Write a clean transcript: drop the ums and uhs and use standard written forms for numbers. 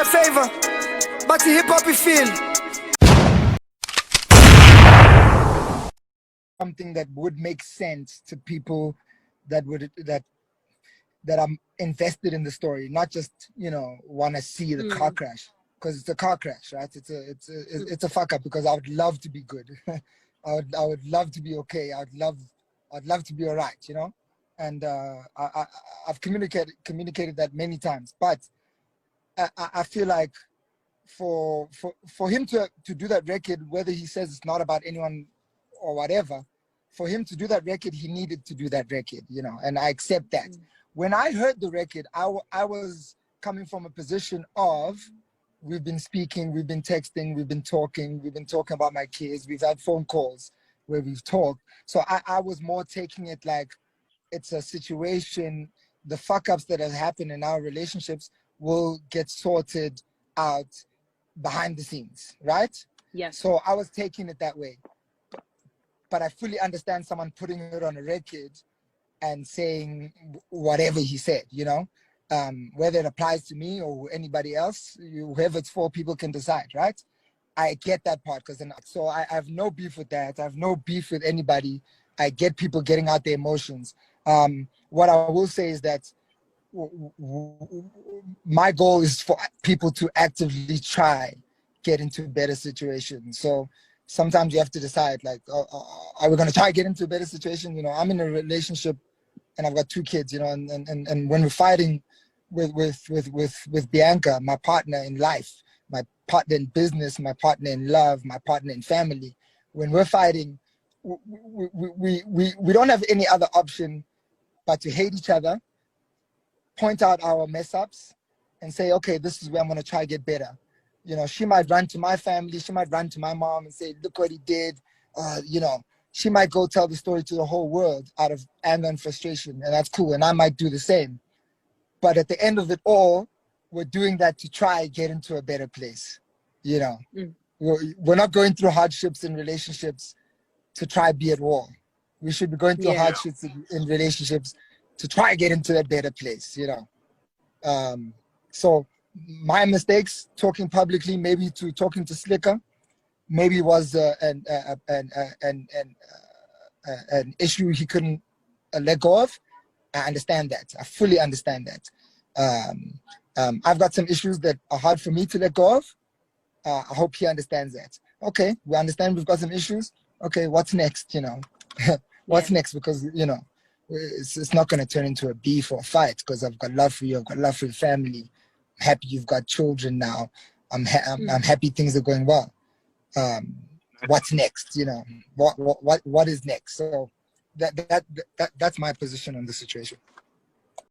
favor, but the hip hop you feel. Something that would make sense to people that are invested in the story, not just want to see the car crash, because it's a car crash, right? It's a fuck up, because I would love to be good. I would love to be okay. I'd love to be all right, and I've communicated that many times, but I feel like for him to do that record, whether he says it's not about anyone or whatever, for him to do that record, he needed to do that record, and I accept that. When I heard the record, I was coming from a position of, we've been speaking, we've been texting, we've been talking about my kids, we've had phone calls where we've talked. So I was more taking it like it's a situation, the fuck ups that have happened in our relationships will get sorted out behind the scenes, right? Yes. So I was taking it that way. But I fully understand someone putting it on a record and saying whatever he said, whether it applies to me or anybody else, whoever it's for, people can decide, right? I get that part, so I have no beef with that. I have no beef with anybody. I get people getting out their emotions. What I will say is that my goal is for people to actively try get into better situations. So sometimes you have to decide, like, are we going to try get into a better situation? I'm in a relationship and I've got 2 kids, and when we're fighting with Bianca, my partner in life, my partner in business, my partner in love, my partner in family, when we're fighting, we don't have any other option but to hate each other, point out our mess ups, and say, okay, this is where I'm going to try to get better. She might run to my family, she might run to my mom and say, look what he did. She might go tell the story to the whole world out of anger and frustration, and that's cool. And I might do the same. But at the end of it all, we're doing that to try and get into a better place. We're not going through hardships in relationships to try be at war. We should be going through hardships in relationships to try and get into a better place, So my mistakes, talking publicly, maybe to talking to Slicker, maybe was an issue he couldn't let go of. I understand that. I fully understand that. I've got some issues that are hard for me to let go of. I hope he understands that. Okay, we understand we've got some issues. Okay, what's next? What's next? Because it's not going to turn into a beef or a fight, because I've got love for you. I've got love for your family. I'm happy you've got children now. I'm happy things are going well. What's next? What is next? So that's my position on the situation.